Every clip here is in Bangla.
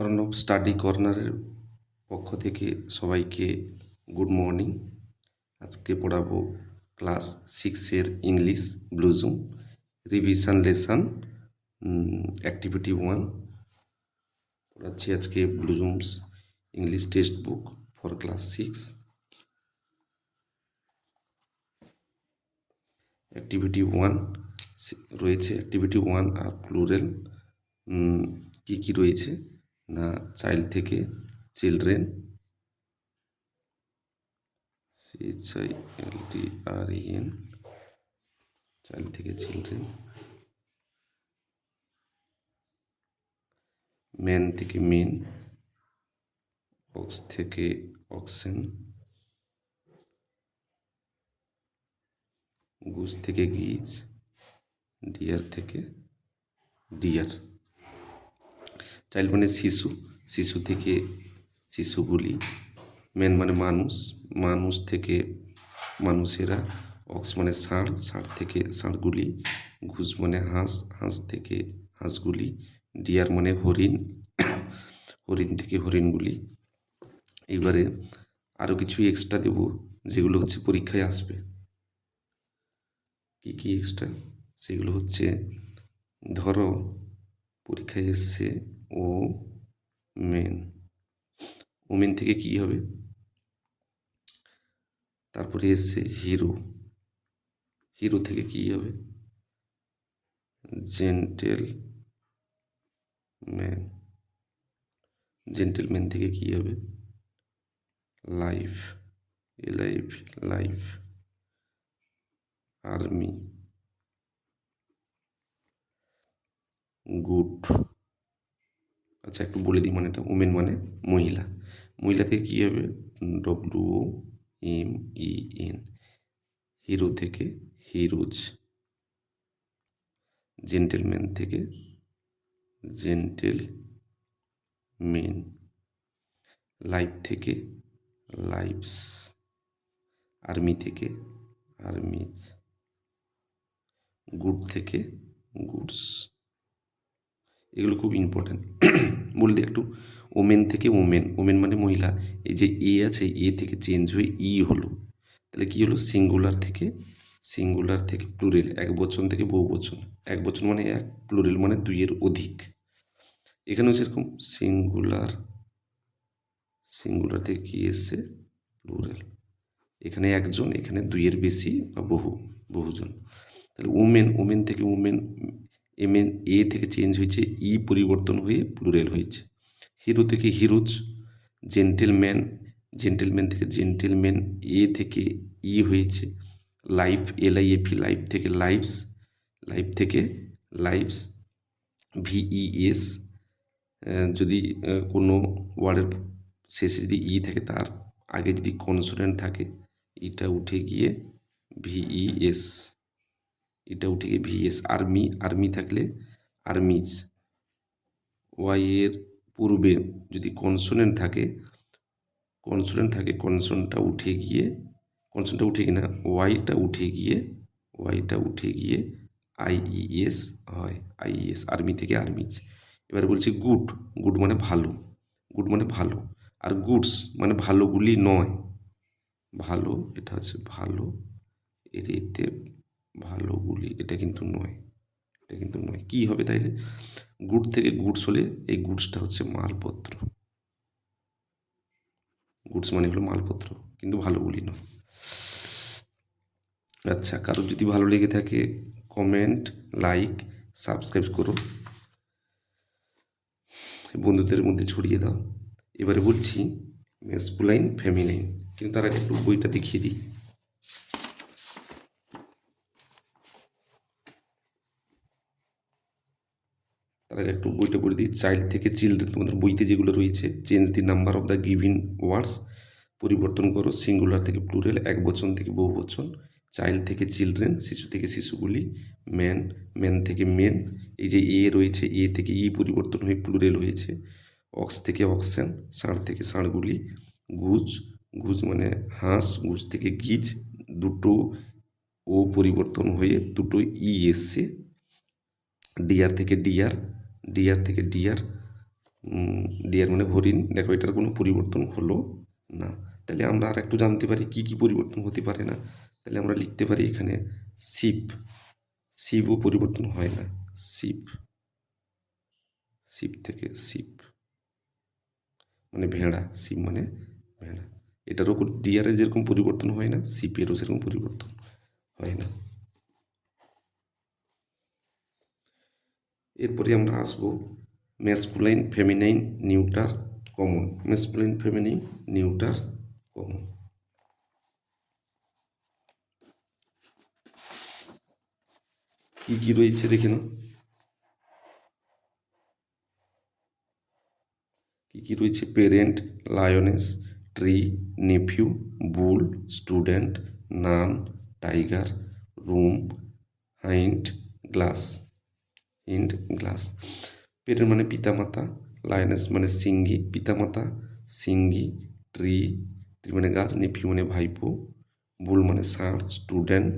অর্ণব স্টাডি কর্নারের পক্ষ থেকে সবাইকে গুড মর্নিং। আজকে পড়াবো ক্লাস 6-এর English Blossom revision lesson activity 1 পড়াচ্ছি আজকে Blossoms English text book for class 6। Activity 1 রয়েছে। অ্যাক্টিভিটি 1 আর প্লুরাল কী রয়েছে না, চাইল্ড থেকে চিলড্রেন, CHILDREN, চাইল্ড থেকে চিলড্রেন, ম্যান থেকে মেন, অক্স থেকে অক্সেন, গুজ থেকে গিজ, ডিয়ার থেকে ডিয়ার। চাইল্ড মানে শিশু, শিশু থেকে শিশুগুলি, ম্যান মানে মানুষ, মানুষ থেকে মানুষেরা, অক্স মানে ষাঁড়, ষাঁড় থেকে ষাঁড়গুলি, ঘুষ মানে হাঁস, হাঁস থেকে হাঁসগুলি, ডিয়ার মানে হরিণ, হরিণ থেকে হরিণগুলি। এবারে আরও কিছু এক্সট্রা দেব যেগুলো হচ্ছে পরীক্ষায় আসবে। কি এক্সট্রা সেগুলো হচ্ছে, ধরো পরীক্ষায় এসছে ও মেন, ওমেন থেকে কি হবে, তারপরে এসছে হিরো, হিরো থেকে কি হবে, জেন্টেল ম্যান, জেন্টেলম্যান থেকে কি হবে, life, life, life, army, good. আচ্ছা একটু বলে দিই মানেটা, ওমেন মানে মহিলা, মহিলা থেকে কী হবে, WOMEN, হিরো থেকে হিরোজ, জেন্টেলম্যান থেকে জেন্টেল মেন, লাইফ থেকে লাইভস, আর্মি থেকে আর্মিজ, গুড থেকে গুডস। এগুলো খুব ইম্পর্ট্যান্ট। বলতে একটু, ওমেন থেকে ওমেন, ওমেন মানে মহিলা, এই যে এ আছে এ থেকে চেঞ্জ হয়ে ই হলো, তাহলে কী হলো, সিঙ্গুলার থেকে প্লুরেল, এক বচন থেকে বহু বচন, এক বচন মানে এক, প্লুরেল মানে দুইয়ের অধিক। এখানেও সেরকম সিঙ্গুলার থেকে কী এসছে, প্লুরাল, এখানে একজন, এখানে দুইয়ের বেশি বা বহুজন। তাহলে ওমেন থেকে ওমেন, এ থেকে চেঞ্জ হয়েছে ই পরিবর্তন হয়ে প্লুরাল হয়েছে। হিরো থেকে হিরোজ, জেন্টেলম্যান থেকে জেন্টেলম্যান, এ থেকে ই হয়েছে, লাইফ, LIFE, লাইফ থেকে লাইভস, লাইফ থেকে লাইভস, VES, যদি কোনো ওয়ার্ডের শেষে যদি ই থাকে তার আগে যদি কনসোনেন্ট থাকে, এটা উঠে গিয়ে VES, এটা উঠে গিয়ে VS। আর্মি থাকলে আর্মিজ, ওয়াই এর পূর্বে যদি কনসোনেন্ট থাকে, কনসোনেন্টটা উঠে গিয়ে না, ওয়াইটা উঠে গিয়ে IES হয়, IES, আর্মি থেকে আর্মিজ। এবার বলছি গুড মানে ভালো, আর গুডস মানে ভালোগুলি নয়, ভালো, এটা হচ্ছে ভালো, এতে ভালোগুলি, এটা কিন্তু নয়, কি হবে তাইলে, গুড থেকে গুডস হলে এই গুডসটা হচ্ছে মালপত্র, গুডস মানে হলো মালপত্র, কিন্তু ভালোগুলি নয়। আচ্ছা, কারোর যদি ভালো লেগে থাকে কমেন্ট, লাইক, সাবস্ক্রাইব করো, বন্ধুদের মধ্যে ছড়িয়ে দাও। এবারে বলছি ম্যাসকুলাইন, ফেমিনাইন, কিন্তু তার আগে একটু বইটা দেখিয়ে দিই। তার আগে একটু বইটা পড়ে দিই। চাইল্ড থেকে চিলড্রেন, তোমাদের বইতে যেগুলো রয়েছে, change the number of the given words, পরিবর্তন করো সিঙ্গুলার থেকে প্লুরাল, এক বচন থেকে বহু বচন, চাইল্ড থেকে চিলড্রেন, শিশু থেকে শিশুগুলি, ম্যান থেকে মেন, এই যে এ রয়েছে, এ থেকে ই পরিবর্তন হয়ে প্লুরাল হয়েছে, অক্স থেকে অক্সেন, ষাঁড় থেকে ষাঁড়গুলি, গুজ মানে হাঁস, গুজ থেকে গিজ, দুটো ও পরিবর্তন হয়ে দুটো ই এসছে, ডিয়ার থেকে ডিয়ার, ডিয়ার মানে হরিণ, দেখো এটার কোনো পরিবর্তন হলো না। তাহলে আমরা আর একটু জানতে পারি কি কি পরিবর্তন হতে পারে না। তাহলে আমরা লিখতে পারি এখানে শিপ, শিবও পরিবর্তন হয় না, শিপ, শিপ থেকে শিপ মানে ভেড়া, শিপ মানে ভেড়া। এটারও ডিয়ারে যেরকম পরিবর্তন হয় না, শিপেরও সেরকম পরিবর্তন হয় না। এরপরে আমরা আসবো masculine, feminine, neuter, common. Masculine, feminine, neuter, common. কি কি রয়েছে দেখে নাও, কি কি রয়েছে? Parent, lioness, tree, nephew, bull, student, nun, tiger, room, hind, glass, hind, glass. Parent মানে পিতামাতা, লায়নেস মানে সিঙ্গি, পিতামাতা সিঙ্গি, ট্রি, ট্রি মানে গাছ, নেফিউ মানে ভাইপো, বুল মানে ষাঁড়, স্টুডেন্ট,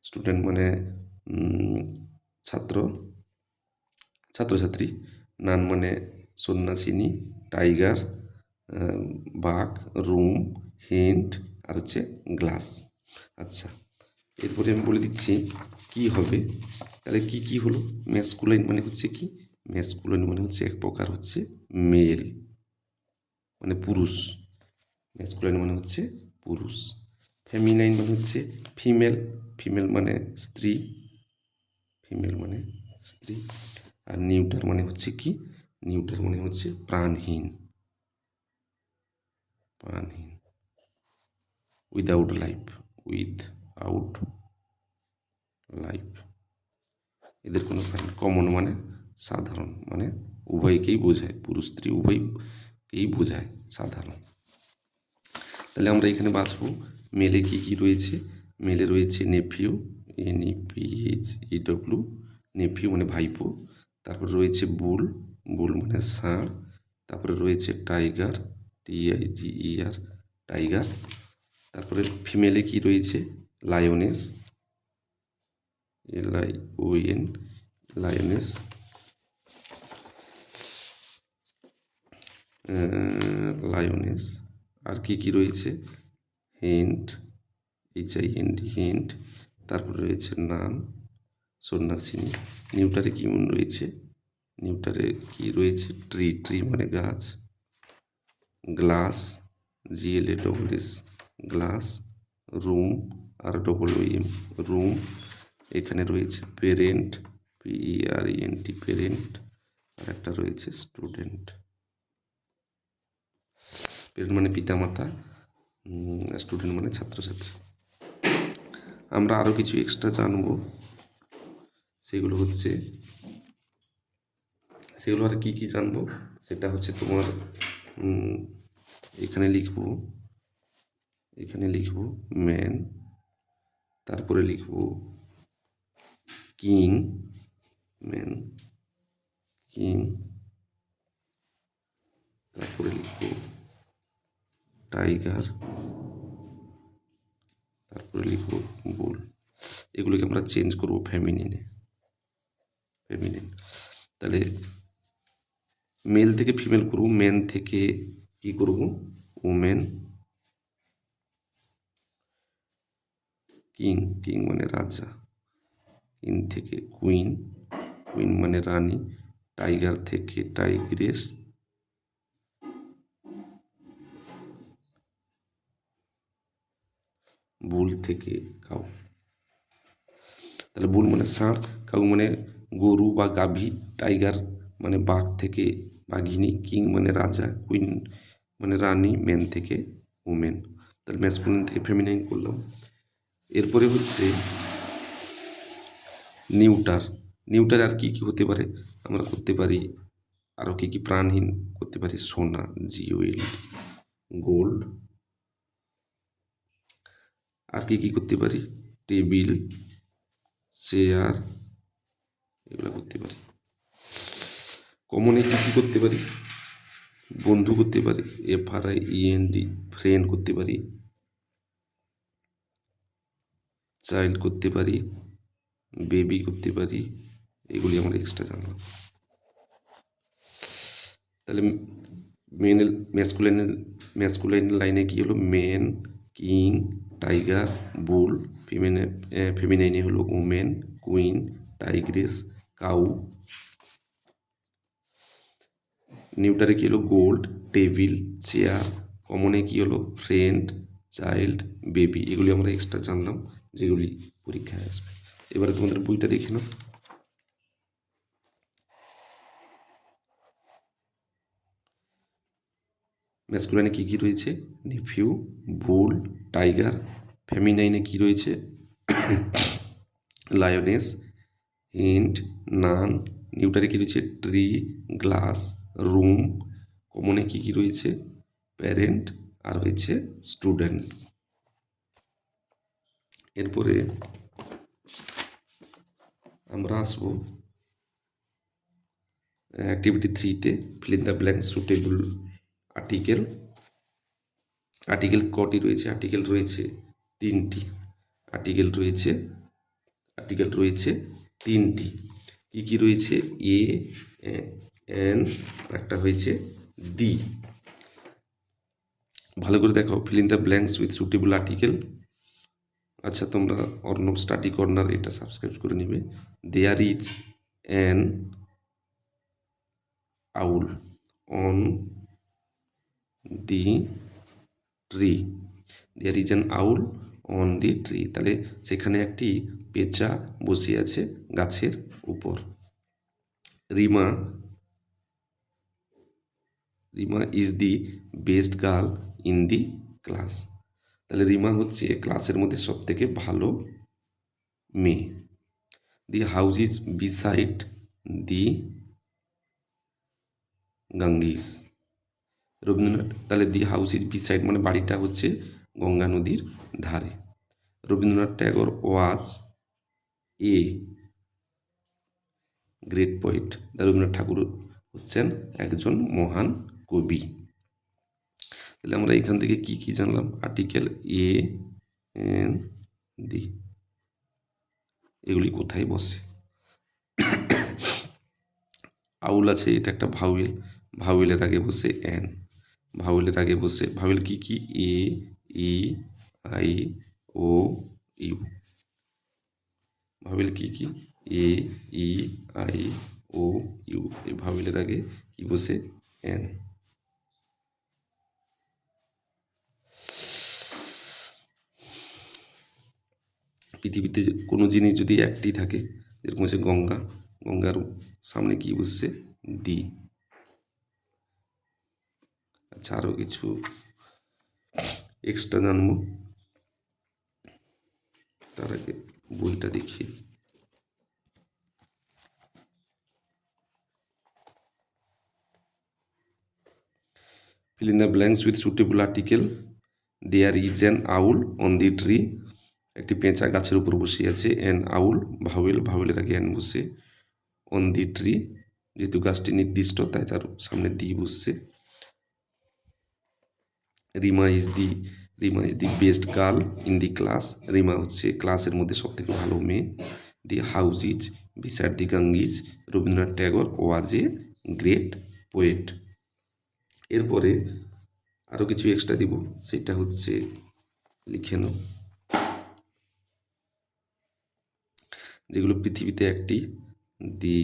স্টুডেন্ট মানে ছাত্র, ছাত্রছাত্রী, নান মানে সন্ন্যাসিনী, টাইগার বাঘ, রুম, হিন্ট আর হচ্ছে গ্লাস। আচ্ছা, এরপরে আমি বলে দিচ্ছি কি হবে। তাহলে কি কি হলো? ম্যাসকুলাইন মানে হচ্ছে কি? ম্যাসকুলাইন মানে হচ্ছে এক প্রকার হচ্ছে মেল মানে পুরুষ, ম্যাসকুলাইন মানে হচ্ছে পুরুষ। ফেমিনাইন মানে হচ্ছে ফিমেল, ফিমেল মানে স্ত্রী, ফিমেল মানে স্ত্রী। আর নিউটার মানে হচ্ছে কি? নিউটার মানে হচ্ছে প্রাণহীন, প্রাণহীন, উইদাউট লাইফ, উইথআউট লাইফ, এদের কোনো প্রাণ। কমন মানে সাধারণ, মানে উভয়কেই বোঝায়, পুরুষ স্ত্রী উভয়কেই বোঝায়, সাধারণ। তাহলে আমরা এখানে বাঁচবো মেলে কি কি রয়েছে। মেলে রয়েছে নেফিউ, NEPHEW, নেফিউ মানে ভাইপো। তারপরে রয়েছে বুল, বুল মানে ষাঁড়। তারপরে রয়েছে টাইগার, TIGER, টাইগার। তারপরে ফিমেলে কি রয়েছে? Lioness, LION, lioness. লায়নেস। আর কি কি রয়েছে? Hint, HIND, hint. তারপরে রয়েছে নান, সন্ন্যাসিনী। নিউটারে কি রয়েছে? নিউটারে কি রয়েছে? ট্রি, ট্রি মানে গাছ। Glass, GLASS, glass. Room, ROOM, room. এখানে রয়েছে পেরেন্ট, PERENT, পেরেন্ট। আর একটা রয়েছে স্টুডেন্ট। পেরেন্ট মানে পিতামাতা, স্টুডেন্ট মানে ছাত্রছাত্রী। আমরা আরও কিছু এক্সট্রা জানবো, সেগুলো হচ্ছে, সেগুলো আর কি কি জানবো সেটা হচ্ছে তোমার এখানে লিখবো, এখানে লিখবো ম্যান, তারপরে লিখবো কিং, ম্যান কিং, তারপরে লিখবো টাইগার, তারপরে লিখবো বুল। এগুলোকে আমরা চেঞ্জ করবো ফেমিনিনে, ফেমিনিন। তাহলে মেল থেকে ফিমেল করবো, ম্যান থেকে কি করবো? ওমেন। কিং, কিং মানে রাজা, কিং থেকে কুইন, কুইন মানে রানী। টাইগার থেকে টাইগ্রেস, বুল থেকে কাউ। তাহলে বুল মানে ষাঁড়, কাউ মানে গরু বা গাভী, টাইগার মানে বাঘ থেকে বাঘিনী, কিং মানে রাজা, কুইন মানে রানী, ম্যান থেকে ওমেন। তাহলে ম্যাসকুলিন থেকে ফেমিনাইন করলাম। এরপরে হচ্ছে নিউটার। নিউটার আর কি কি হতে পারে? আমরা করতে পারি আরও কি কি প্রাণহীন করতে পারি? সোনা, GOLD, গোল্ড। আর কি কি করতে পারি? টেবিল, চেয়ার, এগুলো করতে পারি। কমনে কি কি করতে পারি? বন্ধু করতে পারি, FRIEND, ফ্রেন্ড করতে পারি, চাইল্ড করতে পারি, বেবি করতে পারি। এগুলি আমরা এক্সট্রা জানলাম। তাহলে ম্যাসকুলাইন লাইনে কি হলো? Men, king, tiger, bull. ফেমিনাইনে হলো উমেন, কুইন, টাইগ্রেস, কাউ। নিউটারে কি হলো? Gold, table, chair. কমনে কি হলো? Friend, child, baby. এগুলি আমরা এক্সট্রা জানলাম, যেগুলি পরীক্ষায় আসবে। এবারে তোমাদের বইটা দেখে নাও। ম্যাসকুলাইনে কী কী রয়েছে? নেফিউ, বুল, টাইগার। ফেমিনাইনে কী রয়েছে? লায়নেস, হিন্ট, নান। নিউটারে কী রয়েছে? Tree, glass, room. কমনে কী কী রয়েছে? প্যারেন্ট আর হচ্ছে স্টুডেন্টস। এরপরে আমরা আসবো অ্যাক্টিভিটি 3-তে, fill in the blank suitable article. Article কটি রয়েছে? আর্টিকেল রয়েছে 3টি। আর্টিকেল রয়েছে 3টি। কী কী রয়েছে? এ, এন, একটা হয়েছে ডি। ভালো করে দেখো, fill in the blanks with suitable article. আচ্ছা, তোমরা অর্ণব স্টাডি কর্নার এটা সাবস্ক্রাইব করে নিবে। There is an owl on the tree. There is an owl on the tree. তাহলে সেখানে একটি পেঁচা বসে আছে গাছের উপর। Rima is the best girl in the class. তাহলে রিমা হচ্ছে ক্লাসের মধ্যে সব থেকে ভালো মেয়ে। The house is beside the Ganges. Rabindranath, তাহলে দি হাউস ইজ বিসাইড মানে বাড়িটা হচ্ছে গঙ্গা নদীর ধারে। Rabindranath Tagore was a great poet. Rabindranath ঠাকুর হচ্ছেন একজন মহান কবি। তাহলে আমরা এখান থেকে কি কি জানলাম? আর্টিকেল এ, এন, দি, এগুলি কোথায় বসে? আউল আছে, এটা একটা ভাওয়েল। ভাওয়েলের আগে বসে এন। ভাওয়েল কি কি? এ, ই, আই, ও, ইউ। ভাওয়েল কি কি? এ, ই, আই, ও, ইউ। এই ভাওয়েলের আগে কি বসে? এন। পৃথিবীতে কোনো জিনিস যদি একটি থাকে, যেরকম হচ্ছে গঙ্গার সামনে কি বসছে? দি। আচ্ছা, আরও কিছু এক্সট্রা জানবো, তার আগে বইটা দেখি। Fill in the blanks with suitable article. There is an owl on the tree. একটি পেঁচা গাছের উপর বসে আছে। অ্যান আউল ভাওয়েলের আগে অ্যান বসে। অন দি ট্রি, যেহেতু গাছটি নির্দিষ্ট তাই তার সামনে দি বসছে। Rima is the best girl in the class. Rima হচ্ছে ক্লাসের মধ্যে সব থেকে ভালো মেয়ে। The house is beside the Ganges. Rabindranath Tagore was a great poet. এরপরে আরও কিছু এক্সট্রা দিব, সেটা হচ্ছে লিখে নাও, যেগুলো পৃথিবীতে একটি। দি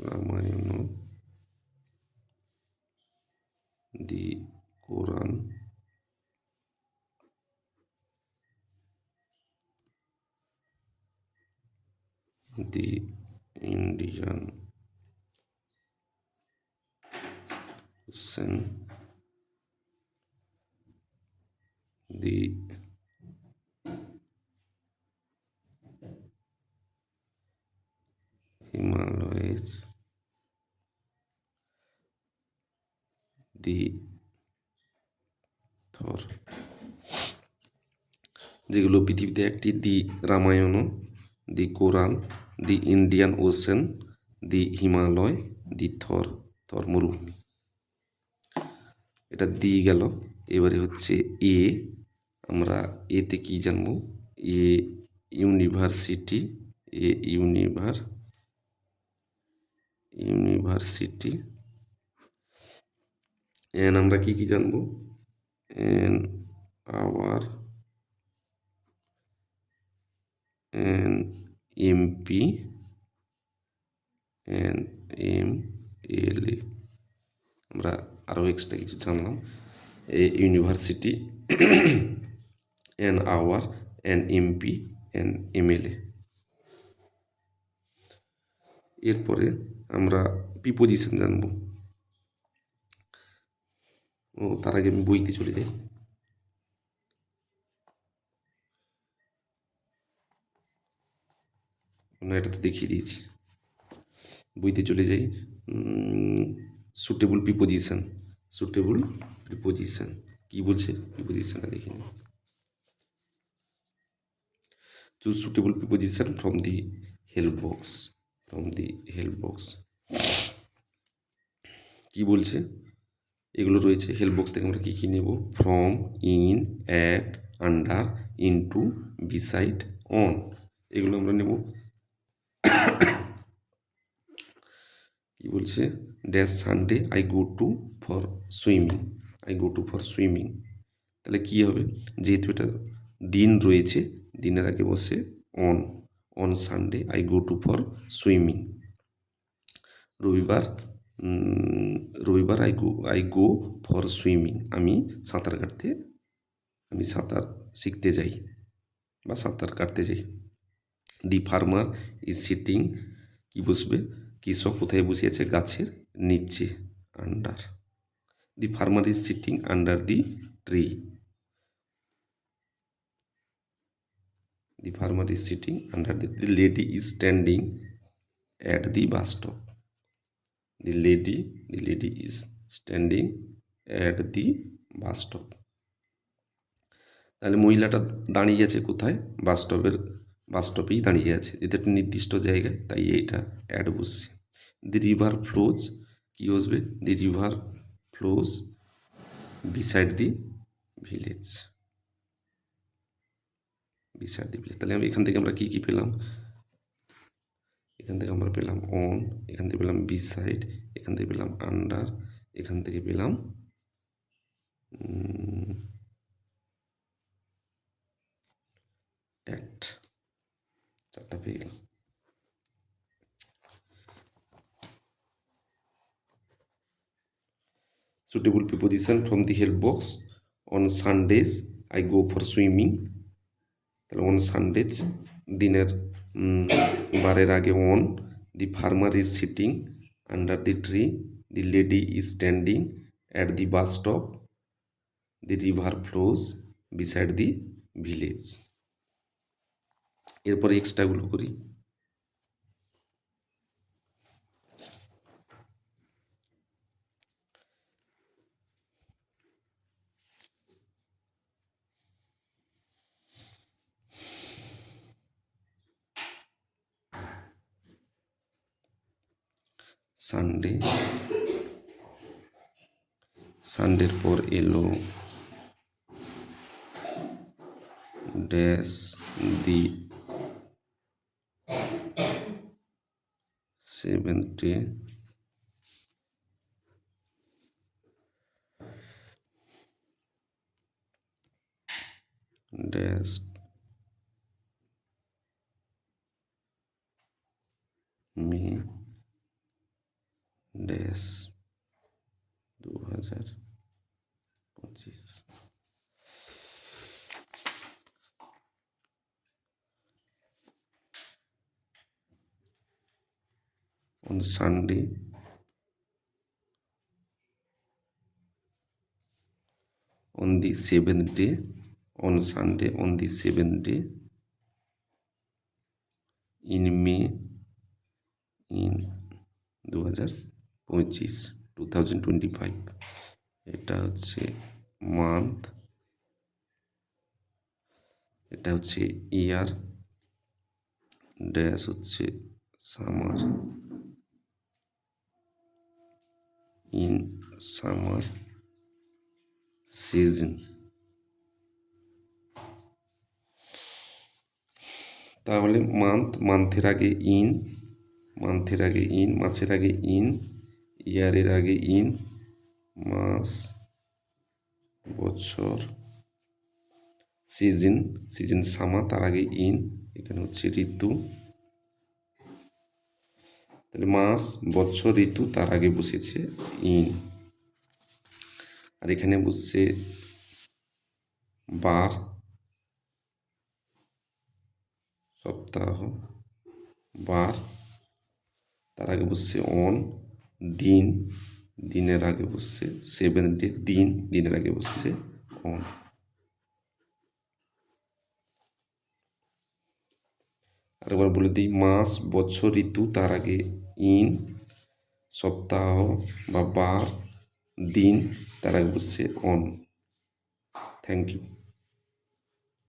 রামায়ণ, দি কোরআন, দি ইন্ডিয়ান ওশেন, দি হিমালয়েস, দি থর। যেগুলো পৃথিবীতে একটি: দি রামায়ণ, দি কোরআন, দি ইন্ডিয়ান ওশেন, দি হিমালয়, দি থর মরুভূমি। এটা দি গেল। এবারে হচ্ছে এ। আমরা এতে কি জানবো? A university, university. আমরা কি কি জানবো? An hour an MP an M L A. আমরা আরও এক্সট্রা কিছু জানলাম। University, an hour, an MP, an MLA. এরপরে আমরা প্রিপোজিশন জানবো। তার আগে আমি বইতে চলে যাই। এটা তো দেখিয়ে দিয়েছি। বইতে চলে যাই। Suitable preposition. সুটেবল প্রিপোজিশন কি বলছে? প্রিপোজিশনটা দেখে নিই। Choose suitable preposition from the help box. কি বলছে? এগুলো রয়েছে হেল্প বক্স থেকে। আমরা কী কী নেব? From, in, at, under, into, beside, on, এগুলো আমরা নেব। কি বলছে? Dash Sunday I go to for swimming. তাহলে কি হবে? যেহেতু এটা দিন রয়েছে, দিনের আগে বসে on Sunday I go to for swimming. রবিবার আই গো ফর সুইমিং, আমি সাঁতার শিখতে যাই বা সাঁতার কাটতে যাই। দি ফার্মার ইজ সিটিং, কি বসবে? কৃষক কোথায় বসে আছে? গাছের নিচে, under. The farmer is sitting under the tree. The farmer is sitting under the lady is standing at the bus stop. The lady is standing at the bus stop. তাহলে মহিলাটা দাঁড়িয়ে আছে কোথায়? বাস স্টপেই দাঁড়িয়ে আছে। এটা একটা নির্দিষ্ট জায়গায়, তাই এইটা অ্যাড বসছে। দি রিভার ফ্লোজ, কি বসবে? দি river flows beside the village. তাহলে এখান থেকে আমরা কি কি পেলাম? এখান থেকে আমরা পেলাম অন, এখান থেকে পেলাম বিসাইড, এখান থেকে পেলাম আন্ডার, এখান থেকে পেলাম অ্যাট। চারটা পেয়ে গেলাম। Suitable preposition from the help box. On Sundays I go for swimming. তাহলে অন সানডেজ, দিনের বারের আগে on. The farmer is sitting under the tree. The lady is standing at the bus stop. The river flows beside the village. এরপরে এক্সট্রাগুলো করি। সানডের পর এলো dash the seventh day, dash May dash 2025। on Sunday on the seventh day, on Sunday on the seventh day in May in 2025। এটা হচ্ছে মান্থ, এটা হচ্ছে ইয়ার, ড্যাশ হচ্ছে সামার, ইন সামার সিজন। তাহলে মান্থের আগে ইন, মান্থের আগে ইন, মাসের আগে ইন, ইয়ারের আগে ইন, মাস, বছর, সিজন, সিজন সামা, তার আগে ইন, এখানে হচ্ছে ঋতু। তাহলে মাস, বছর, ঋতু, তার আগে বসেছে ইন। আর এখানে বসছে বার, সপ্তাহ, বার, তার আগে বসছে অন, দিন, দিনের আগে বসছে 7 ডে, দিন, দিনের আগে বসছে অন। আরেকবার বলে দিই, মাস, বছর, ঋতু, তার আগে ইন, সপ্তাহ বা বার, দিন, তার আগে বসছে অন। Thank you.